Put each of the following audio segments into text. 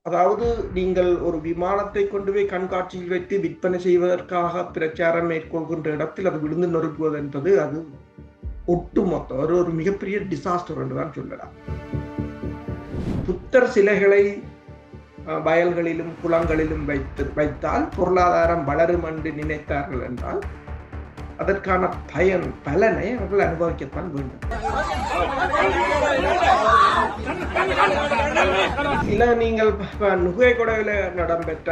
அதாவது நீங்கள் ஒரு விமானத்தை கொண்டு போய் கண்காட்சியில் வைத்து விற்பனை செய்வதற்காக பிரச்சாரம் மேற்கொள்கின்ற இடத்தில் அது விழுந்து நொறுக்குவது என்பது அது ஒட்டுமொத்த ஒரு மிகப்பெரிய டிசாஸ்டர் என்றுதான் சொல்லலாம். புத்தர் சிலைகளை வயல்களிலும் குளங்களிலும் வைத்தால் பொருளாதாரம் வளரும் என்று நினைத்தார்கள் என்றால் அதற்கான பலனை அவர்கள் அனுபவிக்கத்தான் வேண்டும். இல்ல நீங்கள் நுகேகொடையில இடம்பெற்ற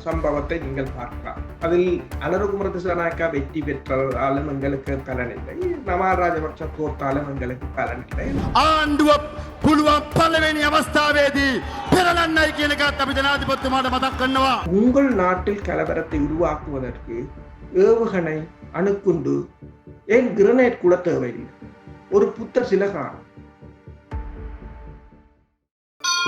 சம்பவத்தை நீங்கள் பார்க்கலாம். அதில் அனுரகுமார திசாநாயக்கா வெற்றி பெற்றாலும் எங்களுக்கு பலன் இல்லை, நமால் ராஜபக்ஷ தோற்றாலும் எங்களுக்கு பலன் இல்லை. உங்கள் நாட்டில் கலவரத்தை உருவாக்குவதற்கு ஏவுகணை, அணுக்குண்டு, ஏன் கிரனேட் கூட தேவையில்லை. ஒரு புத்தர் சிலை காணும்.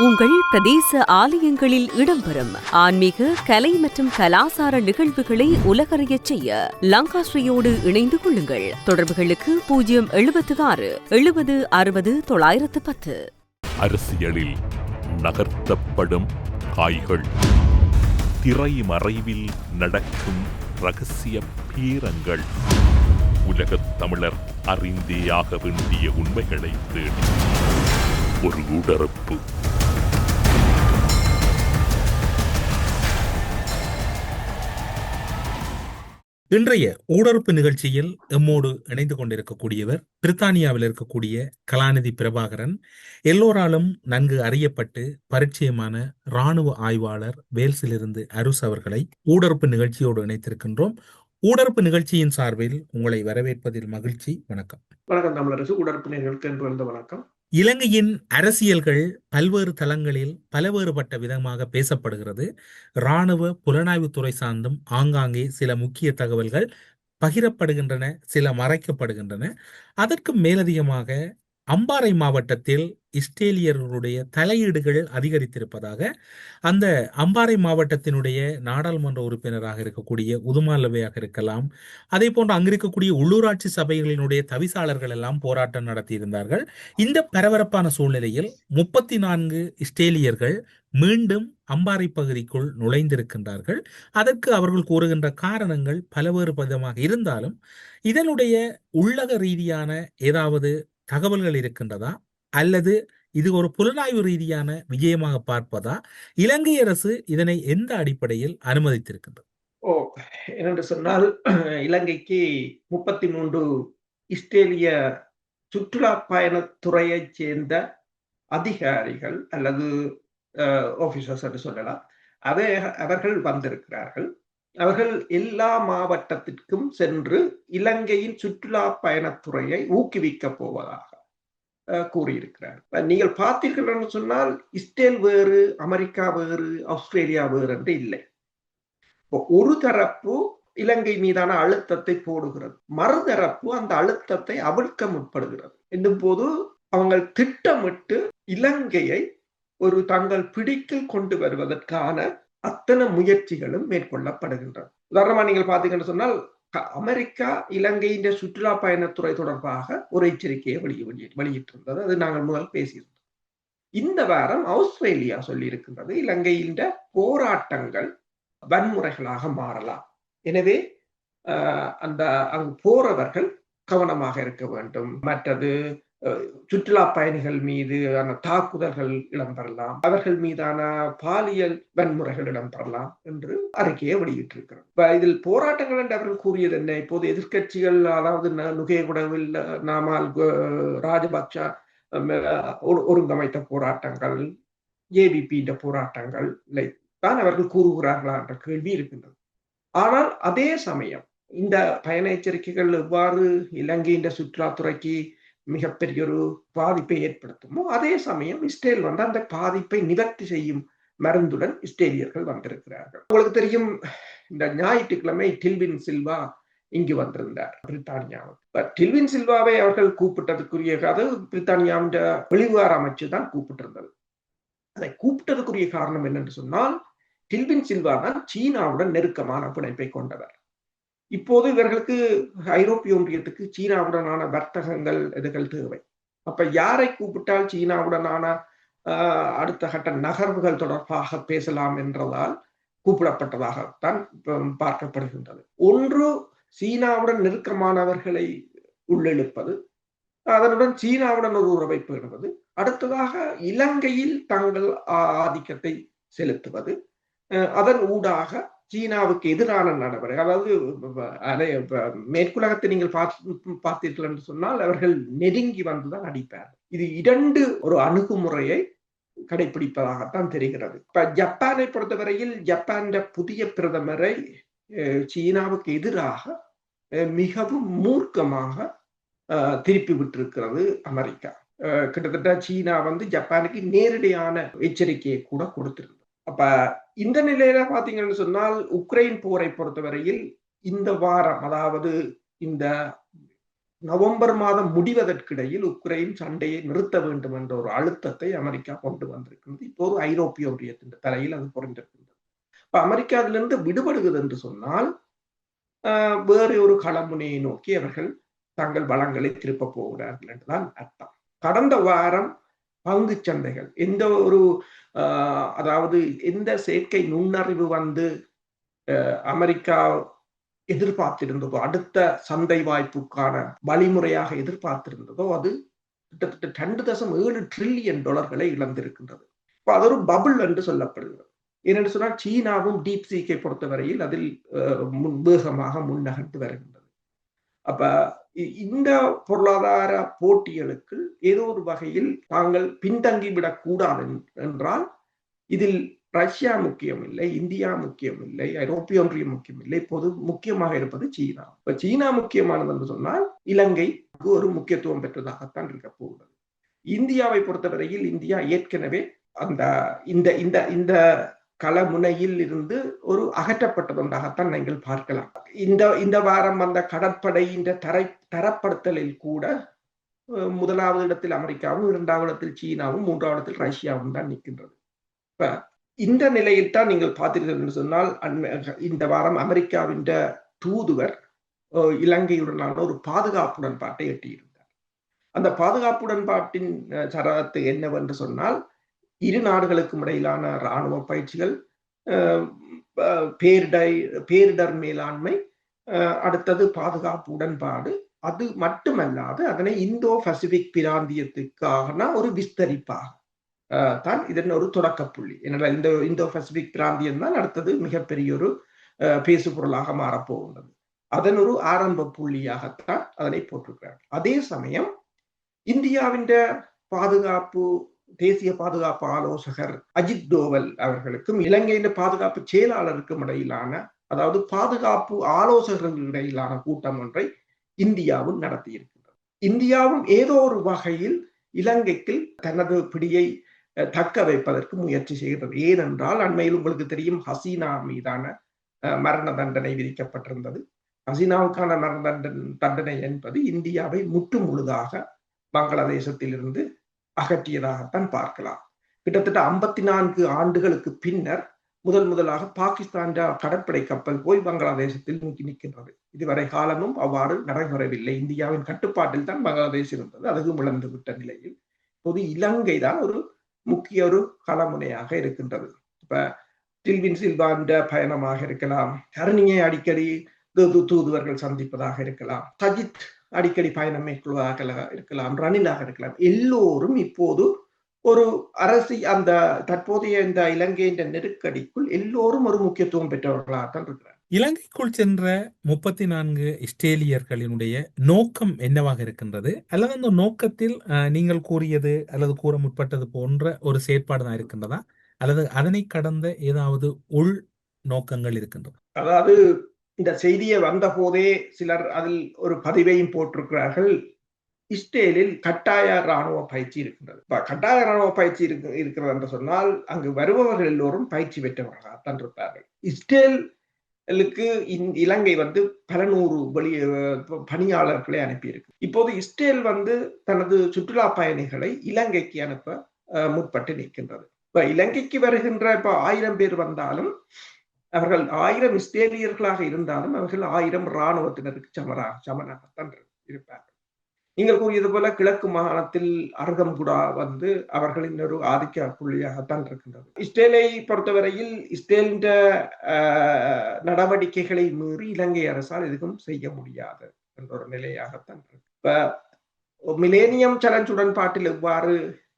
உங்கள் பிரதேச ஆலயங்களில் இடம்பெறும் ஆன்மீக, கலை மற்றும் கலாசார நிகழ்வுகளை உலகறியச் செய்ய லங்காஸ்ரீயோடு இணைந்து கொள்ளுங்கள். தொடர்புகளுக்கு 076 70 60 910. அரசியலில் நகர்த்தப்படும் காய்கள், திரைமறைவில் நடக்கும் ரகசிய பீரங்கள், உலகத் தமிழர் அறிந்தேயாக வேண்டிய உண்மைகளை தேடி ஒரு உடறுப்பு. இன்றைய ஊடறுப்பு நிகழ்ச்சியில் எம்மோடு இணைந்து கொண்டிருக்கக்கூடியவர் பிரித்தானியாவில் இருக்கக்கூடிய கலாநிதி பிரபாகரன், எல்லோராலும் நன்கு அறியப்பட்டு பரிச்சயமான இராணுவ ஆய்வாளர் வேல்ஸிலிருந்து அருஸ் அவர்களை ஊடறுப்பு நிகழ்ச்சியோடு இணைத்திருக்கின்றோம். ஊடறுப்பு நிகழ்ச்சியின் சார்பில் உங்களை வரவேற்பதில் மகிழ்ச்சி. வணக்கம். வணக்கம் தமிழரசு. ஊடறுப்பு நிகழ்ச்சி வணக்கம். இலங்கையின் அரசியல்கள் பல்வேறு தளங்களில் பலவேறுபட்ட விதமாக பேசப்படுகிறது. இராணுவ புலனாய்வுத்துறை சார்ந்தும் ஆங்காங்கே சில முக்கிய தகவல்கள் பகிரப்படுகின்றன, சில மறைக்கப்படுகின்றன. அதற்கு மேலதிகமாக அம்பாறை மாவட்டத்தில் இஸ்ரேலியர்களுடைய தலையீடுகள் அதிகரித்திருப்பதாக அந்த அம்பாறை மாவட்டத்தினுடைய நாடாளுமன்ற உறுப்பினராக இருக்கக்கூடிய உதுமாலவையாக இருக்கலாம், அதே போன்று அங்கிருக்கக்கூடிய உள்ளூராட்சி சபைகளினுடைய தவிசாளர்கள் எல்லாம் போராட்டம் நடத்தியிருந்தார்கள். இந்த பரபரப்பான சூழ்நிலையில் 34 இஸ்ரேலியர்கள் மீண்டும் அம்பாறை பகுதிக்குள் நுழைந்திருக்கின்றார்கள். அதற்கு அவர்கள் கூறுகின்ற காரணங்கள் பலவேறு விதமாக இருந்தாலும் இதனுடைய உள்ளக ரீதியான ஏதாவது தகவல்கள் இருக்கின்றதா, அல்லது இது ஒரு புலனாய்வு ரீதியான விஜயமாக பார்ப்பதா, இலங்கை அரசு இதனை எந்த அடிப்படையில் அனுமதித்திருக்கின்றது? என்னென்று சொன்னால், இலங்கைக்கு 33 இஸ்ரேலிய சுற்றுலா பயணத்துறையைச் சேர்ந்த அதிகாரிகள் அல்லது ஆபீசர்ஸ் என்று சொல்லலாம், அவர்கள் வந்திருக்கிறார்கள். அவர்கள் எல்லா மாவட்டத்திற்கும் சென்று இலங்கையின் சுற்றுலா பயணத்துறையை ஊக்குவிக்கப் போவதாக கூறியிருக்கிறார். நீங்கள் பார்த்தீர்கள் என்று சொன்னால், இஸ்ரேல் வேறு, அமெரிக்கா வேறு, ஆஸ்திரேலியா வேறு என்று இல்லை. ஒரு தரப்பு இலங்கை மீதான அழுத்தத்தை போடுகிறது, மறுதரப்பு அந்த அழுத்தத்தை அவிழ்க்க முற்படுகிறது. என்னும் போது அவங்க திட்டமிட்டு இலங்கையை ஒரு தங்கள் பிடிக்கில் கொண்டு வருவதற்கான அத்தனை முயற்சிகளும் மேற்கொள்ளப்படுகின்றன. உதாரணமா நீங்கள் பார்த்தீங்கன்னு சொன்னால், அமெரிக்கா இலங்கையின் சுற்றுலா பயணத்துறை தொடர்பாக ஒரு எச்சரிக்கையை வெளியிட்டிருந்தது. அது நாங்கள் முதல் பேசியிருந்தோம். இந்த வாரம் ஆஸ்திரேலியா சொல்லி இருக்கின்றது, இலங்கையின் போராட்டங்கள் வன்முறைகளாக மாறலாம், எனவே அந்த அங்கு போறவர்கள் கவனமாக இருக்க வேண்டும். மற்றது சுற்றுலா பயணிகள் மீது தாக்குதல்கள் இடம்பெறலாம், அவர்கள் மீதான பாலியல் வன்முறைகள் இடம்பெறலாம் என்று அறிக்கையை வெளியிட்டிருக்கிறார். இதில் போராட்டங்கள் என்று அவர்கள் கூறியது என்ன? இப்போது எதிர்கட்சிகள், அதாவது நுகேகுடவில் நாமல் ராஜபக்ஷ ஒருங்கமைத்த போராட்டங்கள், ஏபிபி போராட்டங்கள் தான் அவர்கள் கூறுகிறார்களா என்ற கேள்வி இருக்கின்றது. ஆனால் அதே சமயம் இந்த பயண எச்சரிக்கைகள் எவ்வாறு இலங்கையின் சுற்றுலாத்துறைக்கு மிகப்பெரிய ஒரு பாதிப்பை ஏற்படுத்துமோ, அதே சமயம் இஸ்ரேல் அந்த பாதிப்பை நிவர்த்தி செய்யும் மருந்துடன் இஸ்ரேலியர்கள் வந்திருக்கிறார்கள். உங்களுக்கு தெரியும், இந்த ஞாயிற்றுக்கிழமை டில்வின் சில்வா இங்கு வந்திருந்தார் பிரித்தானியாவுக்கு. டில்வின் சில்வாவை அவர்கள் கூப்பிட்டதுக்குரிய அது பிரித்தானியாவின் வெளிவிவகார அமைச்சு தான் கூப்பிட்டிருந்தது. அதை கூப்பிட்டதுக்குரிய காரணம் என்னென்று சொன்னால், டில்வின் சில்வா தான் சீனாவுடன் நெருக்கமான பிணைப்பை கொண்டவர். இப்போது இவர்களுக்கு ஐரோப்பிய ஒன்றியத்துக்கு சீனாவுடனான வர்த்தகங்கள் இதுகள் தேவை. அப்ப யாரை கூப்பிட்டால் சீனாவுடனான அடுத்த கட்ட நகர்வுகள் தொடர்பாக பேசலாம் என்றதால் கூப்பிடப்பட்டதாகத்தான் பார்க்கப்படுகின்றது. ஒன்று, சீனாவுடன் நெருக்கமானவர்களை உள்ளெழுப்பது, அதனுடன் சீனாவுடன் ஒரு உறவை பேணுவது, அடுத்ததாக இலங்கையில் தங்கள் ஆதிக்கத்தை செலுத்துவது, அதன் ஊடாக சீனாவுக்கு எதிரான நடவடிக்கை. அதாவது மேற்குலகத்தை நீங்கள் பார்த்தீர்கள் என்று சொன்னால் அவர்கள் நெருங்கி வந்துதான் அடிப்பார். இது இரண்டு ஒரு அணுகுமுறையை கடைபிடிப்பதாகத்தான் தெரிகிறது. இப்ப ஜப்பானை பொறுத்தவரையில் ஜப்பான் புதிய பிரதமரை சீனாவுக்கு எதிராக மிகவும் மூர்க்கமாக திருப்பி விட்டிருக்கிறது அமெரிக்கா. கிட்டத்தட்ட சீனா ஜப்பானுக்கு நேரடியான எச்சரிக்கையை கூட கொடுத்திருந்தது. அப்ப இந்த நிலையில பாத்தீங்கன்னு சொன்னால் உக்ரைன் போரை பொறுத்தவரையில் இந்த வாரம், அதாவது இந்த நவம்பர் மாதம் முடிவதற்கிடையில் உக்ரைன் சண்டையை நிறுத்த வேண்டும் என்ற ஒரு அழுத்தத்தை அமெரிக்கா கொண்டு வந்திருக்கிறது. இப்போது ஐரோப்பிய ஒன்றியத்தின் தலையில் அது புரிந்திருக்கின்றது. இப்ப அமெரிக்கா அதிலிருந்து விடுபடுகிறது என்று சொன்னால் வேறு ஒரு களமுனையை நோக்கி அவர்கள் தங்கள் வளங்களை திருப்ப போகிறார்கள் என்றுதான் அர்த்தம். கடந்த வாரம் பங்கு சந்தைகள் எந்த ஒரு அதாவது எந்த செயற்கை நுண்ணறிவு அமெரிக்கா எதிர்பார்த்திருந்ததோ, அடுத்த சந்தை வாய்ப்புக்கான வழிமுறையாக எதிர்பார்த்திருந்ததோ, அது கிட்டத்தட்ட 2.7 டிரில்லியன் டாலர்களை இழந்திருக்கின்றது. இப்ப அது ஒரு பபுள் என்று சொல்லப்படுகிறது. ஏனென்று சொன்னால் சீனாவும் டீப் சீக்கை பொறுத்தவரையில் அதில் வேகமாக முன்னகர்ந்து வருகின்றது. அப்ப இந்த பொருளாதார போட்டிகளுக்கு ஏதோ ஒரு வகையில் தாங்கள் பின்தங்கிவிடக் கூடாது என்றால் இதில் ரஷ்யா முக்கியம் இல்லை, இந்தியா முக்கியம் இல்லை, ஐரோப்பிய ஒன்றியம் முக்கியம் இல்லை, இப்போது முக்கியமாக இருப்பது சீனா. இப்ப சீனா முக்கியமானது என்று சொன்னால் இலங்கை ஒரு முக்கியத்துவம் பெற்றதாகத்தான் இருக்க போகிறது. இந்தியாவை பொறுத்தவரையில் இந்தியா ஏற்கனவே அந்த இந்த இந்த இந்த களமுனையில் இருந்து ஒரு அகற்றப்பட்டதொன்றாகத்தான் நீங்கள் பார்க்கலாம். இந்த வாரம் கடற்படை தரப்படுத்தலில் கூட முதலாவது இடத்தில் அமெரிக்காவும், இரண்டாவது இடத்தில் சீனாவும், மூன்றாவது இடத்தில் ரஷ்யாவும் தான் நிற்கின்றது. இப்ப இந்த நிலையில் தான் நீங்கள் பார்த்தீர்கள் என்று சொன்னால் இந்த வாரம் அமெரிக்காவின் தூதுவர் இலங்கையுடனான ஒரு பாதுகாப்பு உடன்பாட்டை எட்டியிருந்தார். அந்த பாதுகாப்பு உடன்பாட்டின் சரத்து என்னவென்று சொன்னால் இரு நாடுகளுக்கும் இடையிலான இராணுவ பயிற்சிகள், பேரிடர் மேலாண்மை, அடுத்தது பாதுகாப்பு உடன்பாடு. அது மட்டுமல்லாது அதனை இந்தோ பசிபிக் பிராந்தியத்துக்கான ஒரு விஸ்தரிப்பாக தான் இதன் ஒரு தொடக்க புள்ளி. ஏனென்றால் இந்த இந்தோ பசிபிக் பிராந்தியம் தான் அடுத்தது மிகப்பெரிய ஒரு பேசு பொருளாக மாறப்போகின்றது. அதன் ஒரு ஆரம்ப புள்ளியாகத்தான் அதனை போட்டிருக்கிறார். அதே சமயம் இந்தியாவின் தேசிய பாதுகாப்பு ஆலோசகர் அஜித் டோவல் அவர்களுக்கும் இலங்கையின் பாதுகாப்பு செயலாளருக்கும் இடையிலான, அதாவது பாதுகாப்பு ஆலோசகர்கள் இடையிலான கூட்டம் ஒன்றை இந்தியாவும் நடத்தியிருக்கின்றது. இந்தியாவும் ஏதோ ஒரு வகையில் இலங்கைக்கு தனது பிடியை தக்க வைப்பதற்கு முயற்சி செய்கிறது. ஏனென்றால் அண்மையில் உங்களுக்கு தெரியும் ஹசீனா மீதான மரண தண்டனை விதிக்கப்பட்டிருந்தது. ஹசீனாவுக்கான மரண தண்டனை என்பது இந்தியாவை முற்று முழுதாக பங்களாதேசத்தில் இருந்து அகற்றியதாகத்தான் பார்க்கலாம். கிட்டத்தட்ட 54 ஆண்டுகளுக்கு பின்னர் முதலாக பாகிஸ்தான் கடற்படை கப்பல் போய் பங்களாதேசத்தில் நிற்கின்றது. இதுவரை காலமும் அவ்வாறு நடைபெறவில்லை. இந்தியாவின் கட்டுப்பாட்டில் தான் பங்களாதேஷ் இருந்தது. அதுவும் இழந்து விட்ட நிலையில் இப்போது இலங்கை தான் ஒரு முக்கிய ஒரு களமுனையாக இருக்கின்றது. இப்ப டில்வின் சில்வான் பயணமாக இருக்கலாம், ஹரணியை அடிக்கடி தூதுவர்கள் சந்திப்பதாக இருக்கலாம், சஜித் அடிக்கடி பயணம் மேற்கொள்வதாக இருக்கலாம், ரணிலாக இருக்கலாம். எல்லோரும் இப்போது ஒரு அந்த தற்போதைய இந்த இலங்கையின் நெருக்கடிக்குள் எல்லோரும் ஒரு முக்கியத்துவம் பெற்றவர்களாகத்தான் இருக்கிறார். இலங்கைக்குள் சென்ற 34 இஸ்ரேலியர்களினுடைய நோக்கம் என்னவாக இருக்கின்றது, அல்லது அந்த நோக்கத்தில் நீங்கள் கூறியது அல்லது கூற முற்பட்டது போன்ற ஒரு செயற்பாடு தான் இருக்கின்றதா, அல்லது அதனை கடந்த ஏதாவது உள் நோக்கங்கள் இருக்கின்றன? அதாவது இந்த செய்தியை வந்த போதே சிலர் அதில் ஒரு பதிவையும் போட்டிருக்கிறார்கள். இஸ்ரேலில் கட்டாய இராணுவ பயிற்சி இருக்கின்றது. கட்டாய இராணுவ பயிற்சி இருக்கிறது என்று சொன்னால் அங்கு வருபவர்கள் எல்லோரும் பயிற்சி பெற்றவர்களாகத்தான் இருப்பார்கள். இஸ்ரேலுக்கு இலங்கை பல நூறு பணியாளர்களை அனுப்பியிருக்கு. இப்போது இஸ்ரேல் தனது சுற்றுலா பயணிகளை இலங்கைக்கு அனுப்ப முற்பட்டு நிற்கின்றது. இப்ப இலங்கைக்கு வருகின்ற 1000 பேர் வந்தாலும் அவர்கள் 1000 இஸ்ரேலியர்களாக இருந்தாலும் அவர்கள் 1000 இராணுவத்தினருக்கு சமனாகத்தான் இருப்பார்கள். நீங்கள் கூறியது போல கிழக்கு மாகாணத்தில் அருகம்புடா வந்து அவர்களின் ஒரு ஆதிக்க புள்ளியாகத்தான் இருக்கின்றது. இஸ்ரேலை பொறுத்தவரையில் இஸ்ரேலின் நடவடிக்கைகளை மீறி இலங்கை அரசால் எதுவும் செய்ய முடியாது என்ற ஒரு நிலையாகத்தான் இருக்கு. இப்ப மிலேனியம் சேலஞ்ச் உடன்பாட்டில் எவ்வாறு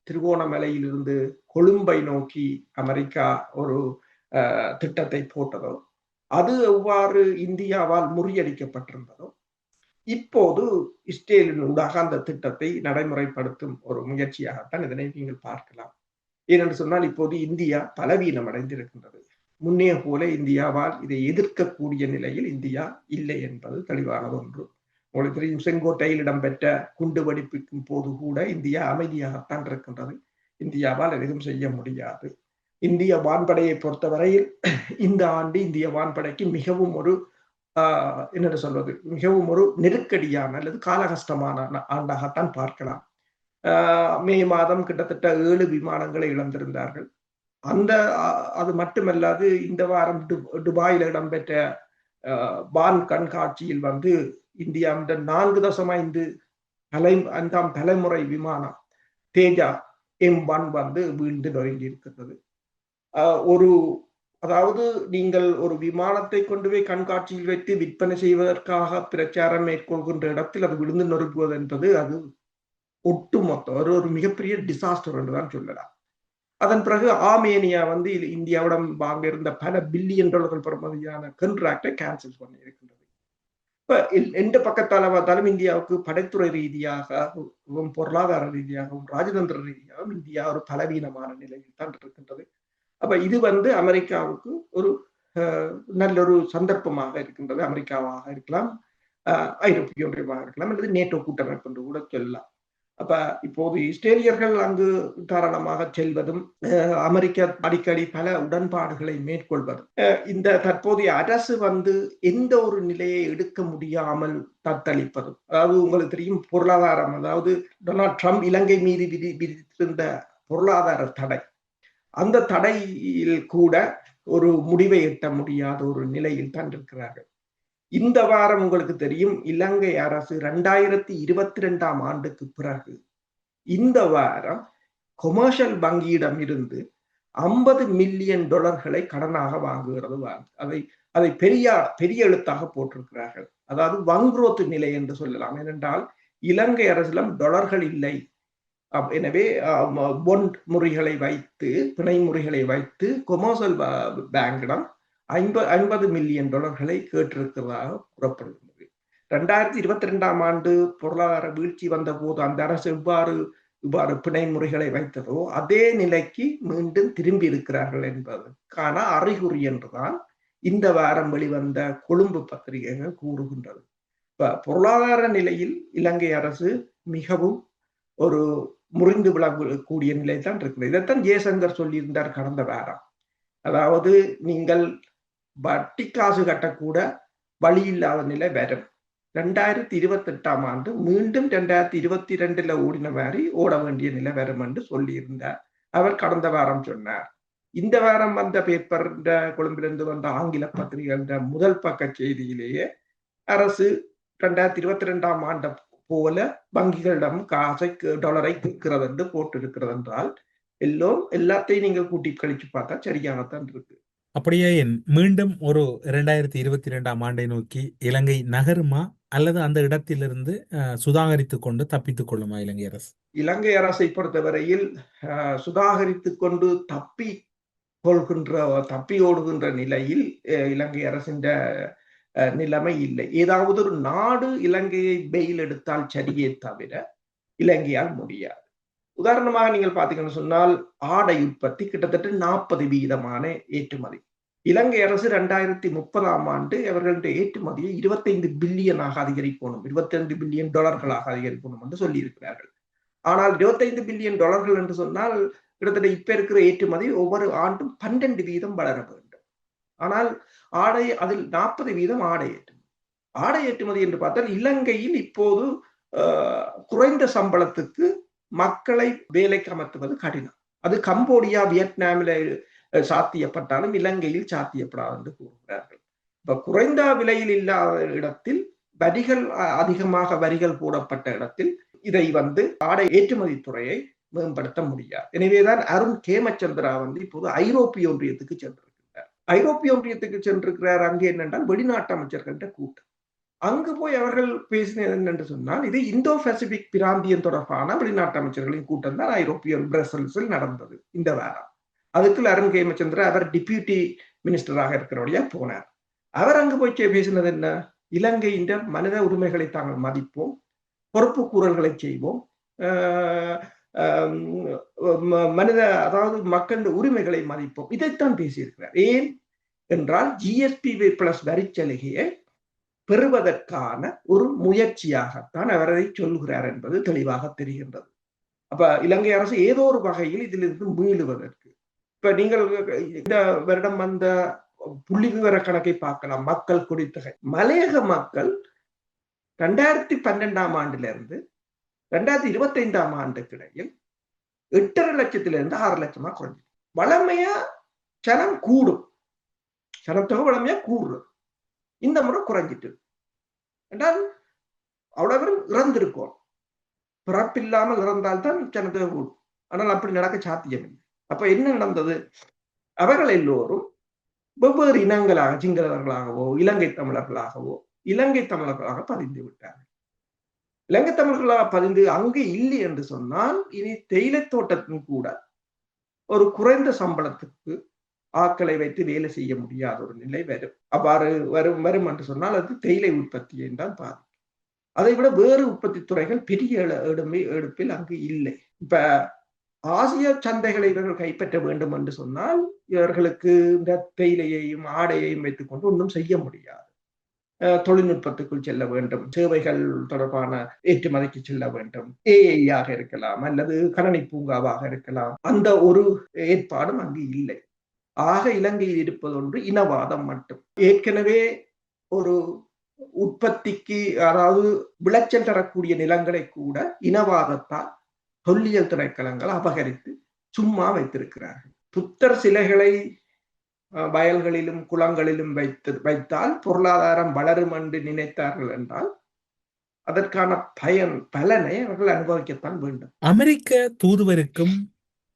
திருகோணமலையிலிருந்து கொழும்பை நோக்கி அமெரிக்கா ஒரு திட்டத்தை போட்டதோ, அது எவ்வாறு இந்தியாவால் முறியடிக்கப்பட்டிருந்ததோ, இப்போது இஸ்ரேலினூடாக அந்த திட்டத்தை நடைமுறைப்படுத்தும் ஒரு முயற்சியாகத்தான் இதனை நீங்கள் பார்க்கலாம். ஏனென்று சொன்னால் இப்போது இந்தியா பலவீனம் அடைந்திருக்கின்றது. முன்னே போல இந்தியாவால் இதை எதிர்க்கக்கூடிய நிலையில் இந்தியா இல்லை என்பது தெளிவானது ஒன்று. உங்களுக்கு தெரியும், செங்கோட்டையில் இடம்பெற்ற குண்டு வெடிப்பிக்கும் போது கூட இந்தியா அமைதியாகத்தான் இருக்கின்றது. இந்தியாவால் எதுவும் செய்ய முடியாது. இந்திய வான்படையை பொறுத்தவரையில் இந்த ஆண்டு இந்திய வான்படைக்கு மிகவும் ஒரு என்ன சொல்வது, மிகவும் ஒரு நெருக்கடியான அல்லது காலகஷ்டமான ஆண்டாகத்தான் பார்க்கலாம். மே மாதம் கிட்டத்தட்ட 7 விமானங்களை இழந்திருந்தார்கள். அது மட்டுமல்லாது இந்த வாரம் துபாயில் இடம்பெற்ற வான் கண்காட்சியில் வந்து இந்தியாவின் 4.5 தலைமுறை விமானம் தேஜா M1 வந்து வீழ்ந்து நொறுங்கி இருக்கிறது. அதாவது நீங்கள் ஒரு விமானத்தை கொண்டு போய் கண்காட்சியில் வைத்து விற்பனை செய்வதற்காக பிரச்சாரம் மேற்கொள்கின்ற இடத்தில் அது விழுந்து நொறுக்குவது என்பது அது ஒட்டுமொத்த ஒரு மிகப்பெரிய டிசாஸ்டர் என்றுதான் சொல்லலாம். அதன் பிறகு ஆர்மேனியா வந்து இந்தியாவிடம் வாங்க இருந்த பல பில்லியன் டாலர்கள் பெறுமதியான கான்ட்ராக்டை கேன்சல் பண்ணி இருக்கின்றது. இப்ப எந்த பக்கத்தால பார்த்தாலும் இந்தியாவுக்கு படைத்துறை ரீதியாகவும் பொருளாதார ரீதியாகவும் ராஜதந்திர ரீதியாகவும் இந்தியா ஒரு பலவீனமான நிலையில் தான் இருக்கின்றது. அப்ப இது வந்து அமெரிக்காவுக்கு ஒரு நல்ல ஒரு சந்தர்ப்பமாக இருக்கின்றது. அமெரிக்காவாக இருக்கலாம், ஐரோப்பிய ஒன்றியமாக இருக்கலாம், அல்லது நேட்டோ கூட்டமைப்பு என்று கூட சொல்லலாம். அப்ப இப்போது இஸ்ரேலியர்கள் அங்கு தாராளமாக செல்வதும், அமெரிக்கா அடிக்கடி பல உடன்பாடுகளை மேற்கொள்வதும், இந்த தற்போதைய அரசு வந்து எந்த ஒரு நிலையை எடுக்க முடியாமல் தத்தளிப்பதும், அதாவது உங்களுக்கு தெரியும் பொருளாதாரம், அதாவது டொனால்ட் ட்ரம்ப் இலங்கை மீது விதித்திருந்த பொருளாதார தடை, அந்த தடையில் கூட ஒரு முடிவை எட்ட முடியாத ஒரு நிலையில் தான் இருக்கிறார்கள். இந்த வாரம் உங்களுக்கு தெரியும், இலங்கை அரசு 2022ஆம் ஆண்டுக்கு பிறகு இந்த வாரம் கொமர்ஷியல் வங்கியிடம் இருந்து $50 மில்லியன் கடனாக வாங்குகிறது. அதை பெரிய எழுத்தாக போட்டிருக்கிறார்கள். அதாவது வங்குரோத்து நிலை என்று சொல்லலாம். ஏனென்றால் இலங்கை அரசிடம் டாலர்கள் இல்லை. எனவே பொண்ட் முறைகளை வைத்து, பிணை முறைகளை வைத்து கொமர்ஷியல் பேங்கிடம் $50 மில்லியன் கேட்டிருக்கிறதாக கூறப்படுகிறது. 2022ஆம் ஆண்டு பொருளாதார வீழ்ச்சி வந்த போது அந்த அரசு இவ்வாறு பிணை முறைகளை வைத்ததோ அதே நிலைக்கு மீண்டும் திரும்பி இருக்கிறார்கள் என்பதற்கான அறிகுறி என்றுதான் இந்த வாரம் வெளிவந்த கொழும்பு பத்திரிகைகள் கூறுகின்றது. பொருளாதார நிலையில் இலங்கை அரசு மிகவும் ஒரு முறிந்து விழக்கூடிய நிலை தான் இருக்கிறது. இதைத்தான் ஜெயசங்கர் சொல்லியிருந்தார் கடந்த வாரம். அதாவது நீங்கள் வட்டி காசு கட்டக்கூட வழி இல்லாத நிலை வரும். 2028ஆம் ஆண்டு மீண்டும் 2022 ஓடின மாதிரி ஓட வேண்டிய நிலை வரும் என்று சொல்லியிருந்தார். அவர் கடந்த வாரம் சொன்னார். இந்த வாரம் வந்த பேப்பர், கொழும்பிலிருந்து வந்த ஆங்கில பத்திரிகை முதல் பக்க செய்தியிலேயே அரசு 2022ஆம் ஆண்டு போல வங்கிகளிடம் டாலரை கேட்கிறது என்று போட்டிருக்கிறது என்றால் எல்லாத்தையும் நீங்க கூட்டி கழிச்சு பார்த்தா சரியாகத்தான் இருக்கு. அப்படியே மீண்டும் ஒரு 2022ஆம் ஆண்டை நோக்கி இலங்கை நகருமா அல்லது அந்த இடத்திலிருந்து சுதாகரித்துக் கொண்டு தப்பித்துக் கொள்ளுமா இலங்கை அரசு? இலங்கை அரசை பொறுத்தவரையில் சுதாகரித்துக் கொண்டு தப்பி ஓடுகின்ற நிலையில் இலங்கை அரசின் நிலைமை இல்லை. ஏதாவது ஒரு நாடு இலங்கையை பெயில் எடுத்தால் சரியே தவிர இலங்கையால் முடியாது. உதாரணமாக நீங்கள் பார்த்தீங்கன்னு சொன்னால் ஆடை உற்பத்தி கிட்டத்தட்ட 40% ஏற்றுமதி. இலங்கை அரசு 2030ஆம் ஆண்டு அவர்களுடைய ஏற்றுமதியை 25 பில்லியனாக அதிகரிக்கணும், $25 பில்லியன் அதிகரிக்கணும் என்று சொல்லி இருக்கிறார்கள். ஆனால் $25 பில்லியன் என்று சொன்னால் கிட்டத்தட்ட இப்ப இருக்கிற ஏற்றுமதி ஒவ்வொரு ஆண்டும் 12% வளர வேண்டும். ஆனால் அதில் 40% ஆடை ஏற்றுமதி என்று பார்த்தால் இலங்கையில் இப்போது குறைந்த சம்பளத்துக்கு மக்களை வேலைக்கு அமர்த்துவது கடினம். அது கம்போடியா, வியட்நாமில் சாத்தியப்பட்டாலும் இலங்கையில் சாத்தியப்படாது என்று கூறுகிறார்கள். இப்ப குறைந்த விலையில் இல்லாத இடத்தில் அதிகமாக வரிகள் போடப்பட்ட இடத்தில் இதை ஆடை ஏற்றுமதி துறையை மேம்படுத்த முடியாது. எனவேதான் அருண் கேமச்சந்திரா இப்போது ஐரோப்பிய ஒன்றியத்துக்கு சென்றிருக்கிறார். ஐரோப்பிய ஒன்றியத்துக்கு சென்றிருக்கிறார். அங்கே என்னென்றால் வெளிநாட்டு அமைச்சர்கள்ட்ட கூட்டம். அங்கு போய் அவர்கள் பேசினது என்னென்று சொன்னால், இது இந்தோ பசிபிக் பிராந்தியம் தொடர்பான வெளிநாட்டு அமைச்சர்களின் கூட்டம் தான் ஐரோப்பிய பிரசல்ஸில் நடந்தது இந்த வாரம். அதுக்குள்ள அருண் கேமச்சந்திரா அவர் டிப்யூட்டி மினிஸ்டராக இருக்கிறபடியா போனார். அவர் அங்கு போய் பேசினது என்ன, இலங்கையின் மனித உரிமைகளை தாங்கள் மதிப்போம், பொறுப்பு கூறல்களை செய்வோம், மனித அதாவது மக்கள் உரிமைகளை மதிப்போம், இதைத்தான் பேசியிருக்கிறார். ஏன் என்றால் ஜிஎஸ்பி பிளஸ் வரி சலுகையை பெறுவதற்கான ஒரு முயற்சியாகத்தான் அவரை சொல்கிறார் என்பது தெளிவாக தெரிகின்றது. அப்ப இலங்கை அரசு ஏதோ ஒரு வகையில் இதிலிருந்து மீளுவதற்கு, இப்ப நீங்கள் இந்த வருடம் வந்த புள்ளி விவர கணக்கை பார்க்கலாம். மக்கள் குடித்தொகை மலையக மக்கள் 2012ஆம் ஆண்டிலிருந்து 2025ஆம் ஆண்டுக்கு இடையில் 8.5 லட்சத்திலிருந்து 6 லட்சமா குறைஞ்சு. வளமையா சனம் கூடும், சனத்தொகை வளமையா கூடுறது. இந்த முறை குறைஞ்சிட்டு என்றால் அவ்வளவு இறந்திருக்கும். பிறப்பில்லாமல் இறந்தால்தான் சனத்தொகை கூடும். ஆனால் அப்படி நடக்க சாத்தியமில்லை. அப்ப என்ன நடந்தது, அவர்கள் எல்லோரும் வெவ்வேறு இனங்களாக, சிங்களவர்களாகவோ இலங்கை தமிழர்களாக பதிந்து விட்டார்கள். இலங்கை தமிழர்களாக பதிந்து அங்கு இல்லை என்று சொன்னால் இனி தேயிலை தோட்டத்தின் கூட ஒரு குறைந்த சம்பளத்துக்கு ஆட்களை வைத்து வேலை செய்ய முடியாத ஒரு நிலை வரும். அவ்வாறு வரும் என்று சொன்னால் அது தேயிலை உற்பத்தியை தான் பாதிக்கும். அதை விட வேறு உற்பத்தி துறைகள் பெரிய எடுப்பில் அங்கு இல்லை. இப்ப ஆசிய சந்தைகளை இவர்கள் கைப்பற்ற வேண்டும் என்று சொன்னால் இவர்களுக்கு இந்த தேயிலையையும் ஆடையையும் வைத்துக் கொண்டு ஒன்றும் செய்ய முடியாது. தொழில்நுட்பத்துக்குள் செல்ல வேண்டும், சேவைகள் தொடர்பான ஏற்றுமதிக்கு செல்ல வேண்டும், ஏஐயாக இருக்கலாம் அல்லது கணனி பூங்காவாக இருக்கலாம். அந்த ஒரு ஏற்பாடும் அங்கு இல்லை. ஆக இலங்கையில் இருப்பது ஒன்று இனவாதம் மட்டும். ஏற்கனவே ஒரு உற்பத்திக்கு அதாவது விளைச்சல் தரக்கூடிய நிலங்களை கூட இனவாதத்தால் தொல்லியல் திணைக்களங்கள் அபகரித்து சும்மா வைத்திருக்கிறார்கள். புத்தர் சிலைகளை வயல்களிலும் குளங்களிலும் வைத்தால் பொருளாதாரம் வளரும் என்று நினைத்தார்கள் என்றால் அதற்கான பலனை அவர்கள் அனுபவிக்கத்தான் வேண்டும். அமெரிக்க தூதுவருக்கும்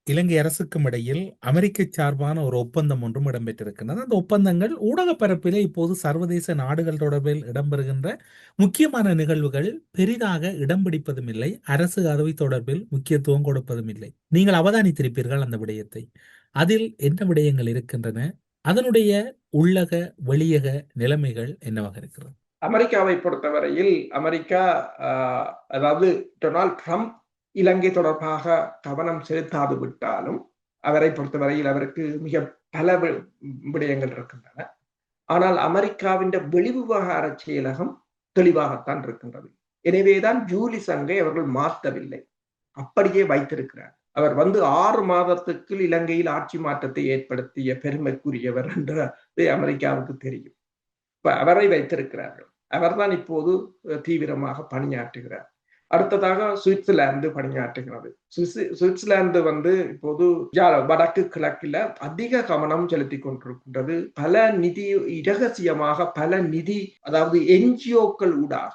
இலங்கை அரசுக்கும் இடையில் அமெரிக்க சார்பான ஒரு ஒப்பந்தம் ஒன்றும் இடம்பெற்றிருக்கின்றது. அந்த ஒப்பந்தங்கள் ஊடக பரப்பிலே இப்போது சர்வதேச நாடுகள் தொடர்பில் இடம்பெறுகின்ற முக்கியமான நிகழ்வுகள் பெரிதாக இடம் பிடிப்பதும் இல்லை, அரசு அதவை தொடர்பில் முக்கியத்துவம் கொடுப்பதும் இல்லை. நீங்கள் அவதானித்திருப்பீர்கள் அந்த விடயத்தை. அதில் என்ன விடயங்கள் இருக்கின்றன, அதனுடைய உள்ளக வெளியக நிலைமைகள் என்னவாக இருக்கிறது? அமெரிக்காவை பொறுத்தவரையில் அமெரிக்கா அதாவது டொனால்ட் ட்ரம்ப் இலங்கை தொடர்பாக கவனம் செலுத்தாது விட்டாலும் அவரை பொறுத்தவரையில் அவருக்கு மிக பல விடயங்கள் இருக்கின்றன. ஆனால் அமெரிக்காவின் வெளிவிவகார செயலகம் தெளிவாகத்தான் இருக்கின்றது. எனவேதான் ஜூலி சங்கை அவர்கள் மாற்றவில்லை, அப்படியே வைத்திருக்கிறார். அவர் 6 மாதத்துக்கு இலங்கையில் ஆட்சி மாற்றத்தை ஏற்படுத்திய பெருமைக்குரியவர் என்று அமெரிக்காவுக்கு தெரியும். இப்ப அவரை வைத்திருக்கிறார்கள். அவர்தான் இப்போது தீவிரமாக பணியாற்றுகிறார். அடுத்ததாக சுவிட்சர்லாந்து பணியாற்றுகிறது. சுவிட்சர்லாந்து இப்போது வடக்கு கிழக்கில அதிக கவனம் செலுத்தி கொண்டிருக்கின்றது. பல நிதி இரகசியமாக அதாவது என்ஜிஓக்கள் ஊடாக,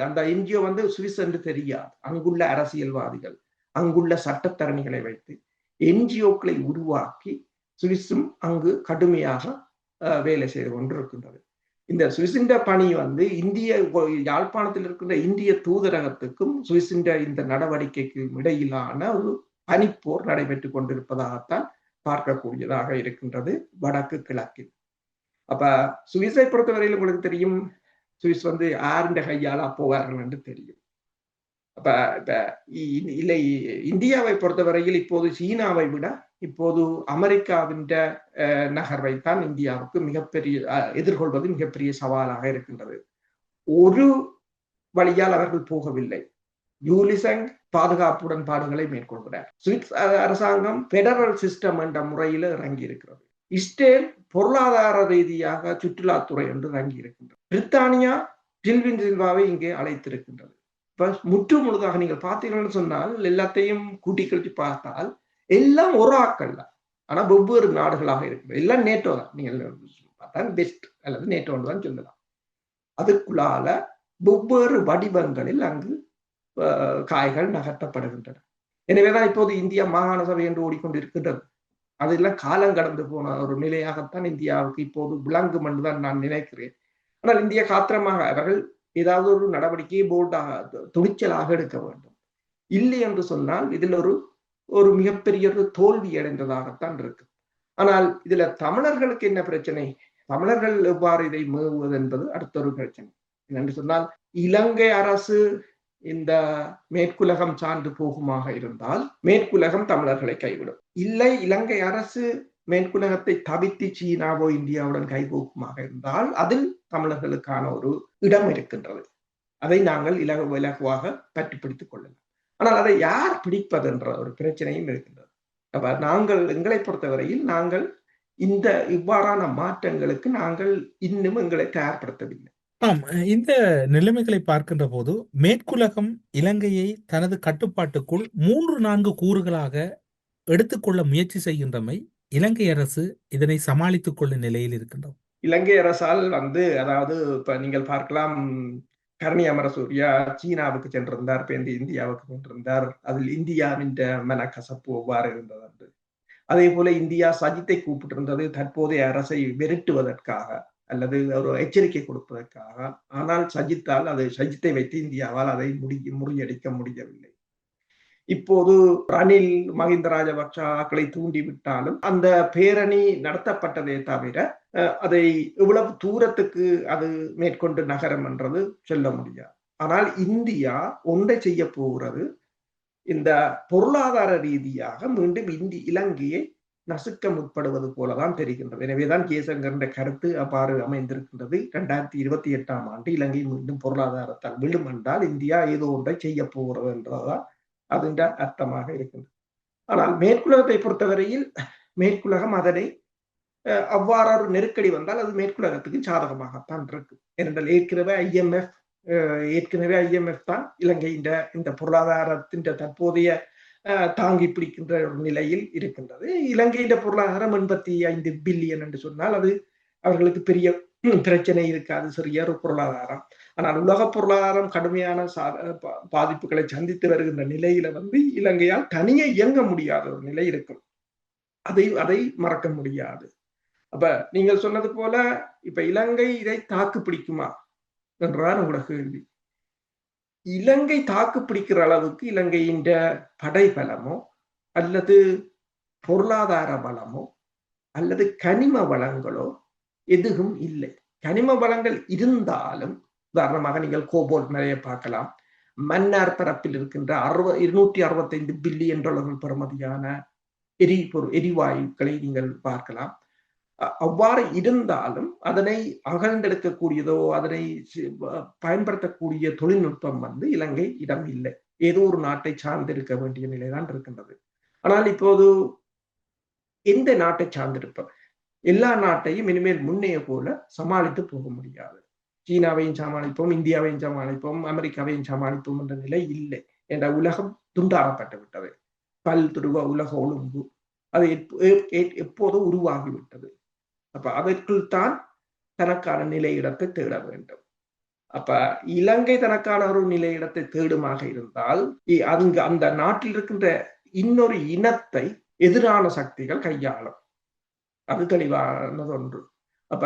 அந்த என்ஜிஓ சுவிஸ் என்று தெரியாது, அங்குள்ள அரசியல்வாதிகள் அங்குள்ள சட்டத்தரணிகளை வைத்து என்ஜிஓக்களை உருவாக்கி சுவிஸும் அங்கு கடுமையாக வேலை செய்து கொண்டிருக்கின்றது. இந்த சுவிஸின் பணி இந்திய யாழ்ப்பாணத்தில் இருக்கின்ற இந்திய தூதரகத்துக்கும் சுவிஸின் இந்த நடவடிக்கைக்கும் இடையிலான ஒரு பனிப்போர் நடைபெற்றுக் கொண்டிருப்பதாகத்தான் பார்க்கக்கூடியதாக இருக்கின்றது வடக்கு கிழக்கில். அப்ப சுவிஸை பொறுத்தவரையில் உங்களுக்கு தெரியும், சுவிஸ் யாருடைய கையால் போவார்கள் என்று தெரியும். அப்ப இல்லை, இந்தியாவை பொறுத்தவரையில் இப்போது சீனாவை விட இப்போது அமெரிக்காவின் நகர்வை தான் இந்தியாவுக்கு மிகப்பெரிய எதிர்கொள்வது மிகப்பெரிய சவாலாக இருக்கின்றது. ஒரு வழியால் அவர்கள் போகவில்லை. யூலிசங் பாதுகாப்பு உடன்பாடுகளை மேற்கொள்கிறார். சுவிஸ் அரசாங்கம் பெடரல் சிஸ்டம் என்ற முறையில் இறங்கி இருக்கிறது. இஸ்ரேல் பொருளாதார ரீதியாக சுற்றுலாத்துறை என்று இறங்கி இருக்கின்றது. பிரித்தானியா டில்வின் சில்வாவை இங்கே அழைத்திருக்கின்றது. இப்ப முற்று முழுதாக நீங்கள் பார்த்தீங்கன்னு சொன்னால் எல்லாத்தையும் கூட்டி கழிச்சு பார்த்தால் எல்லாம் ஒரு ஆக்கள் தான், ஆனா வெவ்வேறு நாடுகளாக இருக்குது. எல்லாம் நேட்டோ தான். நீங்கள் பார்த்தா பெஸ்ட் அல்லது நேட்டோன்னு தான் சொல்லலாம். அதுக்குள்ளால வெவ்வேறு வடிவங்களில் அங்கு காய்கள் நகர்த்தப்படுகின்றன. எனவேதான் இப்போது இந்தியா மாகாண சபை என்று ஓடிக்கொண்டிருக்கின்றது. அதெல்லாம் காலம் கடந்து போன ஒரு நிலையாகத்தான் இந்தியாவுக்கு இப்போது விளங்கும் என்றுதான் நான் நினைக்கிறேன். ஆனால் இந்திய காத்திரமாக அவர்கள் ஏதாவது ஒரு நடவடிக்கையை போல்டாக துணிச்சலாக எடுக்க வேண்டும். இல்லை என்று சொன்னால் இதில் ஒரு மிகப்பெரிய ஒரு தோல்வி அடைந்ததாகத்தான் இருக்கு. ஆனால் இதுல தமிழர்களுக்கு என்ன பிரச்சனை? தமிழர்கள் எவ்வாறு இதை மேவுவது என்பது அடுத்த ஒரு பிரச்சனை. என்று சொன்னால் இலங்கை அரசு இந்த மேற்குலகம் சார்ந்து போகுமாக இருந்தால் மேற்குலகம் தமிழர்களை கைவிடும். இல்லை இலங்கை அரசு மேற்குலகத்தை தவிர்த்து சீனாவோ இந்தியாவுடன் கைகோக்குமாக இருந்தால் அதில் தமிழர்களுக்கான ஒரு இடம் இருக்கின்றது. அதை நாங்கள் இலகுவாக பற்றி பிடித்துக் கொள்ளலாம். ஆனால் அதை யார் பிடிப்பது என்ற ஒரு பிரச்சனையும் இருக்கின்றது. அப்ப நாங்கள் எங்களை பொறுத்தவரையில் நாங்கள் இந்த இவ்வாறான மாற்றங்களுக்கு நாங்கள் இன்னும் எங்களை தயார்படுத்தவில்லை. இந்த நிலைமைகளை பார்க்கின்ற போது மேற்குலகம் இலங்கையை தனது கட்டுப்பாட்டுக்குள் 3-4 கூறுகளாக எடுத்துக்கொள்ள முயற்சி செய்கின்றமை இலங்கை அரசு இதனை சமாளித்துக் கொள்ளும் நிலையில் இருக்கின்றது. இலங்கை அரசால் அதாவது இப்ப நீங்கள் பார்க்கலாம், கர்ணி அமரசூரியா சீனாவுக்கு சென்றிருந்தார், பேருந்து இந்தியாவுக்கு சென்றிருந்தார். அதில் இந்தியாவின் மனக்கசப்பு எவ்வாறு இருந்தது என்று. அதே போல இந்தியா சஜித்தை கூப்பிட்டிருந்தது தற்போதைய அரசை விரட்டுவதற்காக அல்லது ஒரு எச்சரிக்கை கொடுப்பதற்காக. ஆனால் சஜித்தை வைத்து இந்தியாவால் அதை முறியடிக்க முடியவில்லை. இப்போது ரணில் மஹிந்த ராஜபக்சவை தூண்டிவிட்டாலும் அந்த பேரணி நடத்தப்பட்டதே தவிர அதை எவ்வளவு தூரத்துக்கு அது மேற்கொண்டு நகரம் என்றது சொல்ல முடியாது. ஆனால் இந்தியா ஒன்றை செய்ய போகிறது, இந்த பொருளாதார ரீதியாக மீண்டும் இலங்கையை நசுக்க முற்படுவது போலதான் தெரிகின்றது. எனவேதான் ஜெய்சங்கர் கருத்து அவ்வாறு அமைந்திருக்கின்றது. 2028ஆம் ஆண்டு இலங்கை மீண்டும் பொருளாதாரத்தால் விழும் என்றால் இந்தியா ஏதோ ஒன்றை செய்ய போகிறது என்றதான் அதன் அர்த்தமாக இருக்கின்றது. ஆனால் மேற்குலகத்தை பொறுத்தவரையில் மேற்குலகம் அதனை அவ்வாறு ஒரு நெருக்கடி வந்தால் அது மேற்குலகத்துக்கு சாதகமாகத்தான் இருக்கு. ஏனென்றால் ஏற்கனவே ஐஎம்எஃப் தான் இலங்கை இந்த பொருளாதாரத்தின் தற்போதைய தாங்கி பிடிக்கின்ற ஒரு நிலையில் இருக்கின்றது. இலங்கையின் பொருளாதாரம் 85 பில்லியன் என்று சொன்னால் அது அவர்களுக்கு பெரிய பிரச்சனை இருக்காது, சிறிய ஒரு பொருளாதாரம். ஆனால் உலக பொருளாதாரம் கடுமையான பாதிப்புகளை சந்தித்து வருகின்ற நிலையில இலங்கையால் தனியே இயங்க முடியாத ஒரு நிலை இருக்கும். அதை மறக்க முடியாது. அப்ப நீங்கள் சொன்னது போல இப்ப இலங்கை இதை தாக்கு பிடிக்குமா என்றார் உங்களோட கேள்வி. இலங்கை தாக்கு பிடிக்கிற அளவுக்கு இலங்கையின் படை பலமோ அல்லது பொருளாதார பலமோ அல்லது கனிம வளங்களோ எதுவும் இல்லை. கனிம வளங்கள் இருந்தாலும் உதாரணமாக நீங்கள் கோபால்ட் நிறைய பார்க்கலாம். மன்னார் பரப்பில் இருக்கின்ற 265 பில்லியன் டாலர்கள் பெறுமதியான எரிவாயுக்களை நீங்கள் பார்க்கலாம். அவ்வாறு இருந்தாலும் அதனை அகழ்ந்தெடுக்கக்கூடியதோ அதனை பயன்படுத்தக்கூடிய தொழில்நுட்பம் இலங்கை இடம் இல்லை. ஏதோ ஒரு நாட்டை சார்ந்திருக்க வேண்டிய நிலைதான் இருக்கின்றது. ஆனால் இப்போது எந்த நாட்டை சார்ந்திருப்ப எல்லா நாட்டையும் இனிமேல் முன்னைய போல சமாளித்து போக முடியாது. சீனாவையும் சமாளிப்போம், இந்தியாவையும் சமாளிப்போம், அமெரிக்காவையும் சமாளிப்போம் என்ற நிலை இல்லை. என்ற உலகம் துண்டாகப்பட்டு விட்டது. பல்துருவ உலக ஒழுங்கு அது எப்போதோ உருவாகிவிட்டது. அப்ப அதற்குள் தான் தனக்கான நிலையிடத்தை தேட வேண்டும். அப்ப இலங்கை தனக்கான ஒரு நிலையிடத்தை தேடுமாக இருந்தால் அந்த நாட்டில் இருக்கின்ற இன்னொரு இனத்தை எதிரான சக்திகள் கையாளும். அது தெளிவானது ஒன்று. அப்ப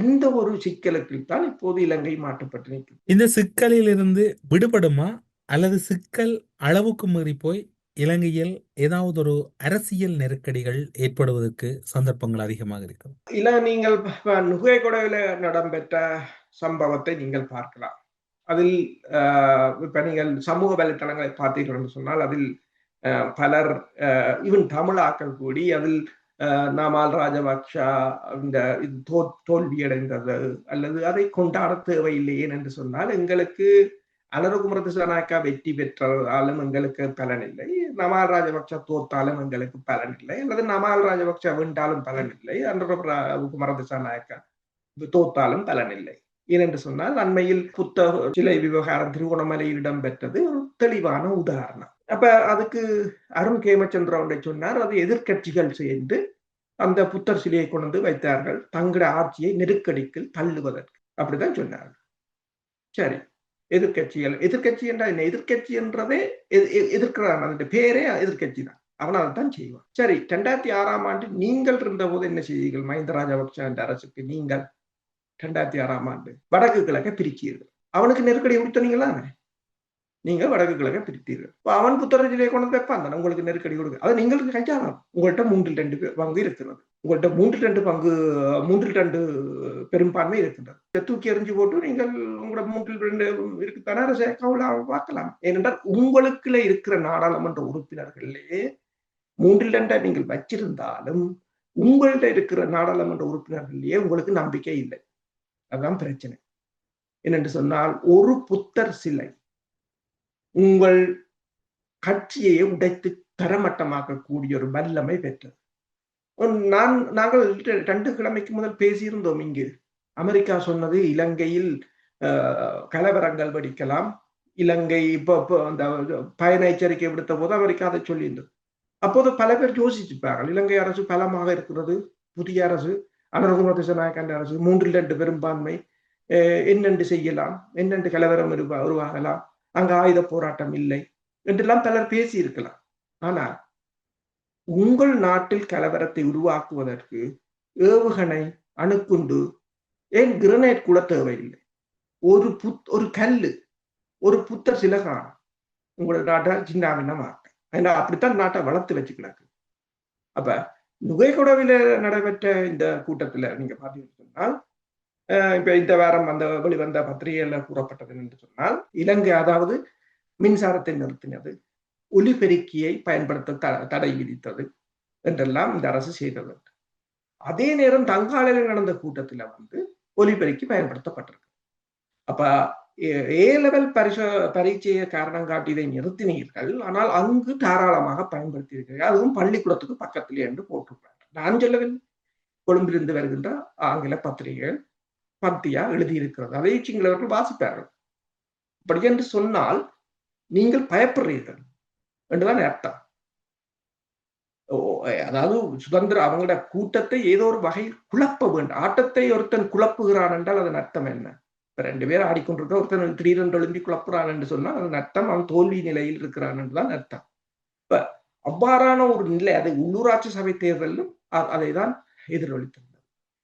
இந்த ஒரு சிக்கலுக்கு தான் இப்போது இலங்கை மாற்றப்பட்டு நிற்கும். இந்த சிக்கலில் இருந்து விடுபடுமா அல்லது சிக்கல் அளவுக்கு மீறி போய் இலங்கையில் ஏதாவது ஒரு அரசியல் நெருக்கடிகள் ஏற்படுவதற்கு சந்தர்ப்பங்கள் அதிகமாக இருக்கும்? இல்ல, நீங்கள் நுகைகொடையில இடம்பெற்ற சம்பவத்தை நீங்கள் பார்க்கலாம். அதில் இப்ப நீங்கள் சமூக வலைத்தளங்களை பார்த்தீர்கள் என்று சொன்னால் அதில் பலர் இவன் தமிழாக்கள் கூடி அதில் நாமல் ராஜபக்ஷா இந்த தோல்வியடைந்தது அல்லது அதை கொண்டாட தேவையில்லையே என்று சொன்னால் எங்களுக்கு அனுரகுமார திசாநாயக்கா வெற்றி பெற்றாலும் எங்களுக்கு பலன் இல்லை, நமால் ராஜபக்ச தோத்தாலும் எங்களுக்கு பலன் இல்லை, அல்லது நமால் ராஜபக்ச வென்றாலும் பலன் இல்லை, அனுரகுமார திசாநாயக்கா தோத்தாலும் பலன் இல்லை. ஏனென்று சொன்னால் அண்மையில் புத்த சிலை விவகாரம் திருகோணமலையில் இடம்பெற்றது ஒரு தெளிவான உதாரணம். அப்ப அதுக்கு அருண் கேமச்சந்திரா ஒன்றை சொன்னார், அது எதிர்கட்சிகள் சேர்ந்து அந்த புத்தர் சிலையை கொண்டு வைத்தார்கள் தங்கள ஆட்சியை நெருக்கடிக்கு தள்ளுவதற்கு, அப்படிதான் சொன்னார்கள். சரி, எதிர்கட்சி என்றா என்ன? எதிர்கட்சி என்றதே எதிர்க்கிறான், அந்த பேரே எதிர்கட்சி தான். அவன் அதைத்தான் செய்வான். சரி, 2006ஆம் ஆண்டு நீங்கள் இருந்த போது என்ன செய்தீர்கள்? மஹிந்த ராஜபக்ஷ என்ற அரசுக்கு நீங்கள் 2006ஆம் ஆண்டு வடக்கு கிழக்க பிரிச்சீர்கள். அவனுக்கு நெருக்கடி கொடுத்தனீங்களா? நீங்க வடக்கு கிழக்க பிரித்தீர்கள். அவன் புத்தரத்திலே கொண்டு வைப்பான் தானே உங்களுக்கு நெருக்கடி கொடுக்க. அதை நீங்களுக்கு கையாளணும். உங்கள்கிட்ட 3/2 பங்கு இருக்கிறது. உங்கள்கிட்ட 3/2 பெரும்பான்மை இருக்கின்றது. தூக்கி எறிஞ்சு போட்டு நீங்கள் உங்களோட 3/2 இருக்குத்தானே அரசை பார்க்கலாம். ஏனென்றால் உங்களுக்குள்ள இருக்கிற நாடாளுமன்ற உறுப்பினர்களே 3/2 நீங்கள் வச்சிருந்தாலும் உங்கள்கிட்ட இருக்கிற நாடாளுமன்ற உறுப்பினர்களே உங்களுக்கு நம்பிக்கை இல்லை. அதுதான் பிரச்சனை. என்னென்று சொன்னால், ஒரு புத்தர் சிலை உங்கள் கட்சியை உடைத்து தரமட்டமாக்கக்கூடிய ஒரு வல்லமை பெற்றது. நாங்கள் 2 கிழமைக்கு முதல் பேசியிருந்தோம். இங்கு அமெரிக்கா சொன்னது இலங்கையில் கலவரங்கள் வெடிக்கலாம். இலங்கை இப்போ அந்த பயண எச்சரிக்கை விடுத்த போது அமெரிக்கா அதை சொல்லியிருந்தது. அப்போது பல பேர் யோசிச்சிருப்பார்கள், இலங்கை அரசு பலமாக இருக்கிறது, புதிய அரசு, அனுரகுமார திசாநாயக்கன் அரசு, 3/2 பெரும்பான்மை, என்னென்று செய்யலாம், என்னென்று கலவரம் உருவாகலாம், அங்கு ஆயுத போராட்டம் இல்லை என்றெல்லாம் பலர் பேசி இருக்கலாம். ஆனால் உங்கள் நாட்டில் கலவரத்தை உருவாக்குவதற்கு ஏவுகணை, அணுக்குண்டு, ஏன் கிரனேட் கூட தேவையில்லை. ஒரு கல்லு, ஒரு புத்தர் சிலை காணும் உங்களோட நாட்டை சின்னாபின்னமாக்க. அப்படித்தான் நாட்டை வளர்த்து வச்சுக்கிறாங்க. அப்ப நுகைகொடவில நடைபெற்ற இந்த கூட்டத்துல நீங்க பாத்தீங்கன்னு சொன்னால், இப்ப இந்த வாரம் வெளிவந்த பத்திரிகையில கூறப்பட்டது என்று சொன்னால், இலங்கை அதாவது மின்சாரத்தை நிறுத்தினது, ஒலிபெருக்கியை பயன்படுத்த தடை விதித்தது என்றெல்லாம் இந்த அரசு செய்தது. அதே நேரம் தங்காலையில் நடந்த கூட்டத்துல ஒலிபெருக்கி பயன்படுத்தப்பட்டிருக்கு. அப்ப A-level பரீட்சையை காரணம் காட்டி இதை நிறுத்தினீர்கள், ஆனால் அங்கு தாராளமாக பயன்படுத்தியிருக்கிறீர்கள், அதுவும் பள்ளிக்கூடத்துக்கு பக்கத்திலே என்று போட்டிருக்கிறார்கள். நான் சொல்லவில் கொழும்பிலிருந்து வருகின்ற ஆங்கில பத்திரிகைகள் பத்தியா எழுதியிருக்கிறது, அதை சிங்களவர்கள் வாசிப்பார்கள். அப்படி என்று சொன்னால் நீங்கள் பயப்படுறீர்கள் என்றுதான் அர்த்தம். அதாவது சுதந்திர அவங்களோட கூட்டத்தை ஏதோ ஒரு வகையில் குழப்ப வேண்டும். ஆட்டத்தை ஒருத்தன் குழப்புகிறான் என்றால் அதன் அர்த்தம் என்ன? இப்ப 2 பேர் ஆடிக்கொண்டிருக்க ஒருத்தன் திடீரென்று எழும்பி குழப்புறான் என்று சொன்னால் அதன் அர்த்தம் அவன் தோல்வி நிலையில் இருக்கிறான் என்றுதான் அர்த்தம். இப்ப அவ்வாறான ஒரு நிலை அதை உள்ளூராட்சி சபை தேர்தலும் அதைதான் எதிரொலித்தது.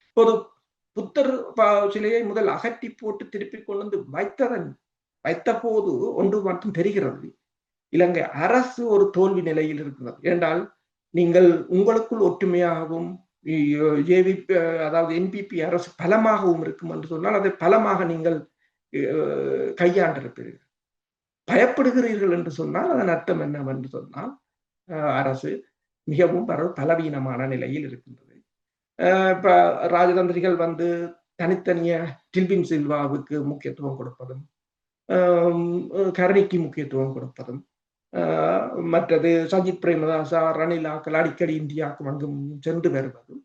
இப்போது புத்தர் சிலையை முதல் அகற்றி போட்டு திருப்பி கொண்டு வைத்த போது ஒன்று மட்டும் தெரிகிறது, இலங்கை அரசு ஒரு தோல்வி நிலையில் இருக்கிறது. ஏனென்றால் நீங்கள் உங்களுக்குள் ஒற்றுமையாகவும் அதாவது NPP அரசு பலமாகவும் இருக்கும் என்று சொன்னால் அதை பலமாக நீங்கள் கையாண்டிருப்பீர்கள். பயப்படுகிறீர்கள் என்று சொன்னால் அதன் அர்த்தம் என்னவென்று சொன்னால் அரசு மிகவும் பலவீனமான நிலையில் இருக்கின்றது. இப்ப ராஜதந்திரிகள் தனித்தனிய டில்வின் சில்வாவுக்கு முக்கியத்துவம் கொடுப்பதும், கரணிக்கு முக்கியத்துவம் கொடுப்பதும், மற்றது சஜித் பிரேமதாசா, ரணிலாக்கள் அடிக்கடி இந்தியாவுக்கு அங்கும் சென்று வருவதும்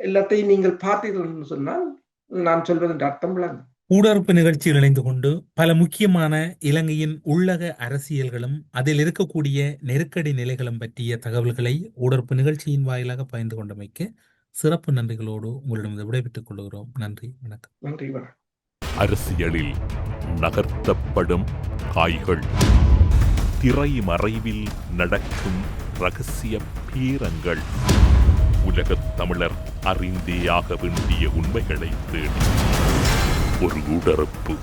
எல்லாத்தையும் நீங்கள் பார்த்தீர்கள் என்று சொன்னால் நான் சொல்வதன் அர்த்தம் விளங்கும். ஊடறுப்பு நிகழ்ச்சியில் இணைந்து கொண்டு பல முக்கியமான இலங்கையின் உள்ளக அரசியல்களும் அதில் இருக்கக்கூடிய நெருக்கடி நிலைகளும் பற்றிய தகவல்களை ஊடறுப்பு நிகழ்ச்சியின் வாயிலாக பகிர்ந்து கொண்டமைக்கு சிறப்பு நன்றிகளோடு உங்களிடம் விடைபெற்றுக் கொள்கிறோம். நன்றி, வணக்கம். நன்றி, வணக்கம். அரசியலில் நகர்த்தப்படும் காய்கள், திரைமறைவில் நடக்கும் இரகசிய பீரங்கள், உலகத் தமிழர் அறிந்தேயாக வேண்டிய உண்மைகளை தேடி ஒரு ஊடறுப்பு.